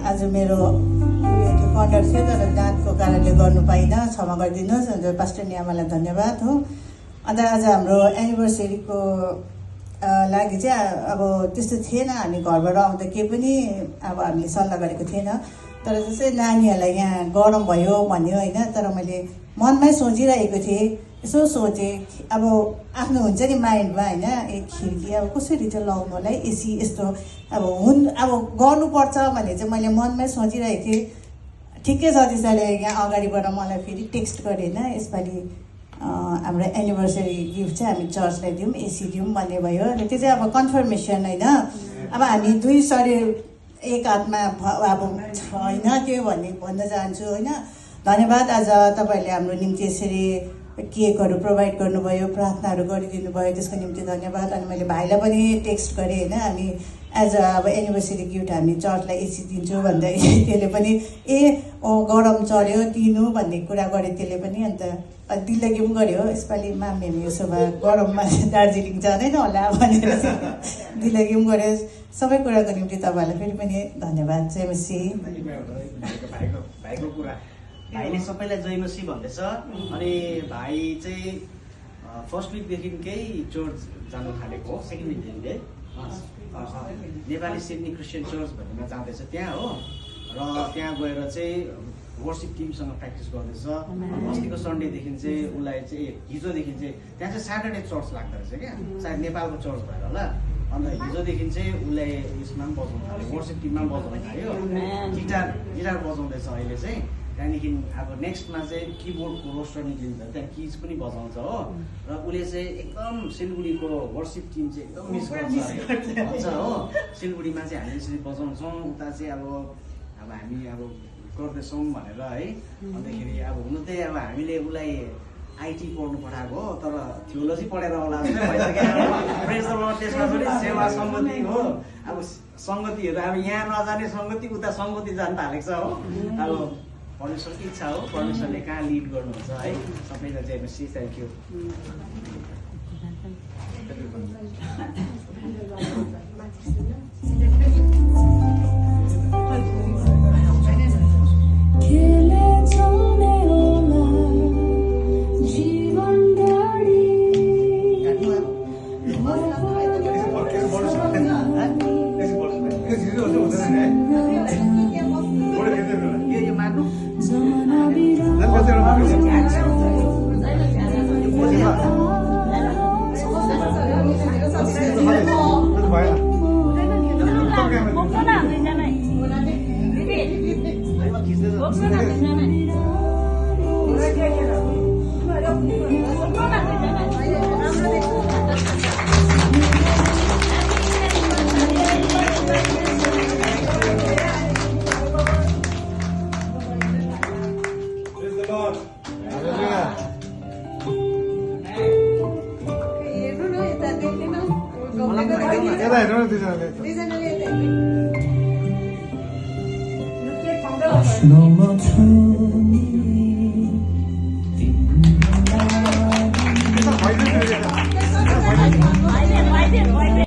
आज मेरो कन्डक्ट थियो तर दाँतको कारणले गर्नु पाइनँ, क्षमा गरिदिनुहोस्। अन्त पास्टर नियामालाई धन्यवाद हो। अन्त आज हाम्रो एनिभर्सरीको लागि चाहिँ अब त्यस्तो थिएन, हामी घरबाट आउँदा केही पनि अब हामीले सल्लाह गरेको थिएन। तर जस्तै नानीहरूलाई यहाँ गरम भयो भन्यो होइन, तर मैले मनमै सोचिरहेको थिएँ, यसो सोचेँ अब आफ्नो हुन्छ नि माइन्डमा होइन, एक खिड्की अब कसरी चाहिँ लगाउनु होला है, एसी यस्तो अब अब गर्नुपर्छ भन्ने चाहिँ मैले मनमै सोचिरहेको थिएँ। ठिकै छ, त्यसैले यहाँ अगाडिबाट मलाई फेरि टेक्स्ट गरेँ होइन, यसपालि हाम्रो एनिभर्सरी गिफ्ट चाहिँ हामी चर्चलाई दिउँ, एसी दिउँ भन्ने भयो। अनि त्यो चाहिँ अब कन्फर्मेसन होइन, अब हामी दुई शरीर एक हातमा अब छैन त्यो भन्न चाहन्छु होइन। धन्यवाद, आज तपाईँहरूले हाम्रो निम्ति यसरी केकहरू प्रोभाइड गर्नुभयो, प्रार्थनाहरू गरिदिनु भयो, त्यसको निम्ति धन्यवाद। अनि मैले भाइलाई पनि टेक्स्ट गरेँ होइन, हामी एज अब एनिभर्सरी गिफ्ट हामी चर्चलाई एसी दिन्छौँ भन्दा त्यसले पनि गरम चढ्यो दिनु भन्ने कुरा गरेँ त्यसले पनि। अन्त दिल्लगी पनि गऱ्यो, यसपालि माम्मी यसो भए गरममा दार्जिलिङ जाँदैन होला भनेर दिल्लगी पनि गऱ्यो। सबै कुराको निम्ति तपाईँहरूलाई फेरि पनि धन्यवाद। जय मसी। भाइको कुरा भाइले सबैलाई जय मसी भन्दैछ। अनि भाइ चाहिँ फर्स्ट विकदेखिकै चर्च जानु थालेको हो, सेकेन्ड विकदेखि नेपाली सिडनी क्रिस्चियन चर्च भन्नेमा जाँदैछ त्यहाँ हो। र त्यहाँ गएर चाहिँ वर्सिप टिमसँग प्र्याक्टिस गर्दैछ। अस्तिको सन्डेदेखि चाहिँ उसलाई चाहिँ हिजोदेखि चाहिँ त्यहाँ चाहिँ स्याटरडे चर्च लाग्दो रहेछ क्या, सायद नेपालको चर्च भएर होला। अन्त हिजोदेखि चाहिँ उसलाई यसमा पनि बजाउनु थाल्यो, वर्सिप टिममा पनि बजाउनु थाल्यो, गिटार बजाउँदैछ अहिले चाहिँ। त्यहाँदेखि अब नेक्स्टमा चाहिँ किबोर्डको रोस्टर निक्लिन्छ, त्यहाँ किज पनि बजाउँछ हो। र उसले चाहिँ एकदम सिलगढीको वर्सिप टिम चाहिँ एकदम मिस गर्छ हो। सिलगढीमा चाहिँ हामी यसरी बजाउँछौँ, उता चाहिँ अब हामी अब गर्दैछौँ भनेर है। अन्तखेरि अब हुनु चाहिँ अब हामीले उसलाई आइटी पढ्नु पठाएको हो, तर थियोलोजी पढेर होला जस्तै भइसक्यो। प्रेज द लर्ड, त्यसमा पनि सेवा सङ्गति हो। अब सङ्गतिहरू अब यहाँ नजाने सङ्गति उता सङ्गति जानु थालेको छ हो। अब परमेश्वरको इच्छा हो, परमेश्वरले कहाँ लिड गर्नुहुन्छ है। सबैलाई जय मसी, thank you. No more truth.